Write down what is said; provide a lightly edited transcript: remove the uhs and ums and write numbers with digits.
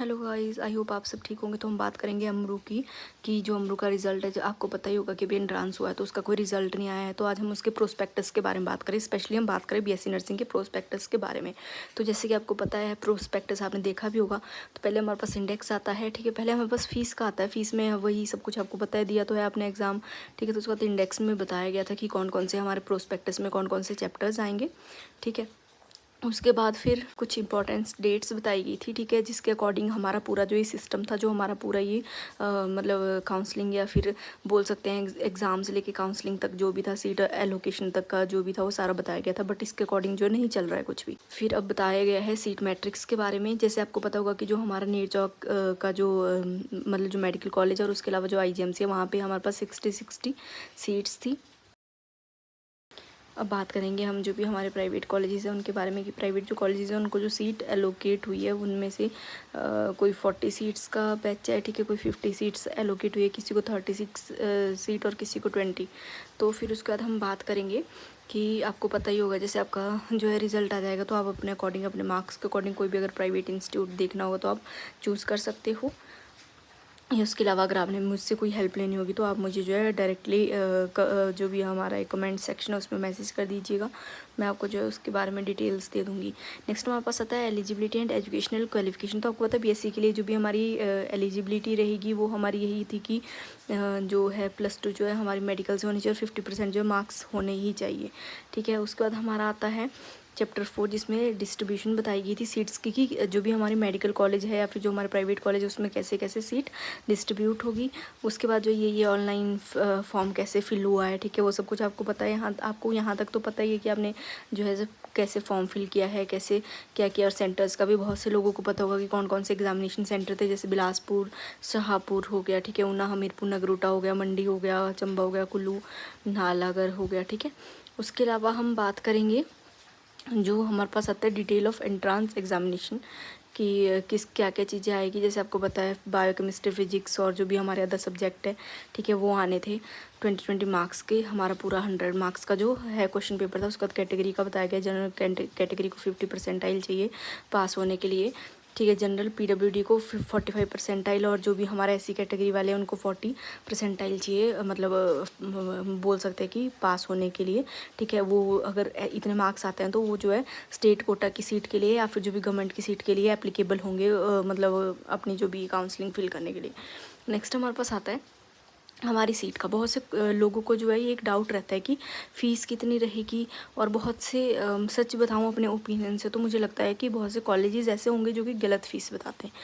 Hello guys, I hope आप सब ठीक होंगे। तो हम बात करेंगे अमरू की कि जो अमरू का रिजल्ट है, जो आपको पता ही होगा कि अभी एंट्रांस हुआ है तो उसका कोई रिजल्ट नहीं आया है। तो आज हम उसके प्रोस्पेक्टस के बारे में बात करें, स्पेशली हम बात करें बीएससी नर्सिंग के प्रोस्पेक्टस के बारे में। तो जैसे कि आपको पता है, प्रोस्पेक्टस आपने देखा भी होगा। तो पहले हमारे पास इंडेक्स आता है, ठीक है। पहले हमारे पास फीस का आता है, फीस में वही सब कुछ आपको पता है, दिया तो है आपने एग्जाम, ठीक है। तो उसके बाद इंडेक्स में बताया गया था कि कौन कौन से हमारे प्रोस्पेक्टस में कौन कौन से चैप्टर्स आएंगे, ठीक है। उसके बाद फिर कुछ इंपॉर्टेंट डेट्स बताई गई थी, ठीक है, जिसके अकॉर्डिंग हमारा पूरा जो ये सिस्टम था, जो हमारा पूरा ये मतलब काउंसलिंग या फिर बोल सकते हैं एग्ज़ाम से लेके काउंसलिंग तक जो भी था, सीट एलोकेशन तक का जो भी था वो सारा बताया गया था। बट इसके अकॉर्डिंग जो नहीं चल रहा है कुछ भी। फिर अब बताया गया है सीट मैट्रिक्स के बारे में। जैसे आपको पता होगा कि जो हमारा नेरचौक का जो मतलब जो मेडिकल कॉलेज है और उसके अलावा जो आईजीएमसी है, वहाँ पर हमारे पास 60 सीट्स थी। अब बात करेंगे हम जो भी हमारे प्राइवेट कॉलेजेस हैं उनके बारे में कि प्राइवेट जो कॉलेजेस हैं उनको जो सीट एलोकेट हुई है उनमें से कोई 40 सीट्स का बैच है, ठीक है। कोई 50 सीट्स एलोकेट हुई है, किसी को 36 सीट और किसी को 20। तो फिर उसके बाद हम बात करेंगे कि आपको पता ही होगा, जैसे आपका जो है रिज़ल्ट आ जाएगा तो आप अपने अकॉर्डिंग, अपने मार्क्स के अकॉर्डिंग कोई भी अगर प्राइवेट इंस्टीट्यूट देखना होगा तो आप चूज़ कर सकते हो। या उसके अलावा अगर आपने मुझसे कोई हेल्प लेनी होगी तो आप मुझे जो है डायरेक्टली जो भी हमारा एक कमेंट सेक्शन है उसमें मैसेज कर दीजिएगा। मैं आपको जो है उसके बारे में डिटेल्स दे दूँगी। नेक्स्ट हमारे पास आता है एलिजिबिलिटी एंड एजुकेशनल क्वालिफिकेशन। तो आपको पता है बीएससी के लिए जो भी हमारी एलिजिबिलिटी रहेगी वो हमारी यही थी कि जो है +2 जो है हमारी मेडिकल से होनी चाहिए और 50% जो मार्क्स होने ही चाहिए, ठीक है। उसके बाद हमारा आता है चैप्टर 4, जिसमें डिस्ट्रीब्यूशन बताई गई थी सीट्स की कि जो भी हमारी मेडिकल कॉलेज है या फिर जो हमारे प्राइवेट कॉलेज है उसमें कैसे कैसे सीट डिस्ट्रीब्यूट होगी। उसके बाद जो ये ऑनलाइन फॉर्म कैसे फिल हुआ है, ठीक है, वो सब कुछ आपको पता है। यहाँ आपको यहाँ तक तो पता ही है कि आपने जो है कैसे फॉर्म फिल किया है, कैसे क्या किया। और सेंटर्स का भी बहुत से लोगों को पता होगा कि कौन कौन से एग्जामिनेशन सेंटर थे, जैसे बिलासपुर, शाहपुर हो गया, ठीक है, ऊना, हमीरपुर, नगरोटा हो गया, मंडी हो गया, चंबा हो गया, कुल्लू, नालागढ़ हो गया, ठीक है। उसके अलावा हम बात करेंगे जो हमारे पास आता है डिटेल ऑफ एंट्रांस एग्जामिनेशन कि किस क्या क्या चीज़ें आएगी। जैसे आपको पता है बायोकेमिस्ट्री, फिजिक्स और जो भी हमारे अदर सब्जेक्ट है, ठीक है, वो आने थे 20 मार्क्स के। हमारा पूरा 100 मार्क्स का जो है क्वेश्चन पेपर था। उसके बाद कैटेगरी का बताया गया, जनरल कैटेगरी को 50 परसेंटाइल चाहिए पास होने के लिए, ठीक है। जनरल पीडब्ल्यूडी को 45 परसेंटाइल और जो भी हमारा एससी कैटेगरी वाले हैं उनको 40 परसेंटाइल चाहिए, मतलब बोल सकते हैं कि पास होने के लिए, ठीक है। वो अगर इतने मार्क्स आते हैं तो वो जो है स्टेट कोटा की सीट के लिए या फिर जो भी गवर्नमेंट की सीट के लिए एप्लीकेबल होंगे, मतलब अपनी जो भी काउंसलिंग फिल करने के लिए। नेक्स्ट हमारे पास आता है हमारी सीट का। बहुत से लोगों को जो है ये एक डाउट रहता है कि फ़ीस कितनी रहेगी। और बहुत से सच बताऊं अपने ओपिनियन से तो मुझे लगता है कि बहुत से कॉलेजेस ऐसे होंगे जो कि गलत फ़ीस बताते हैं।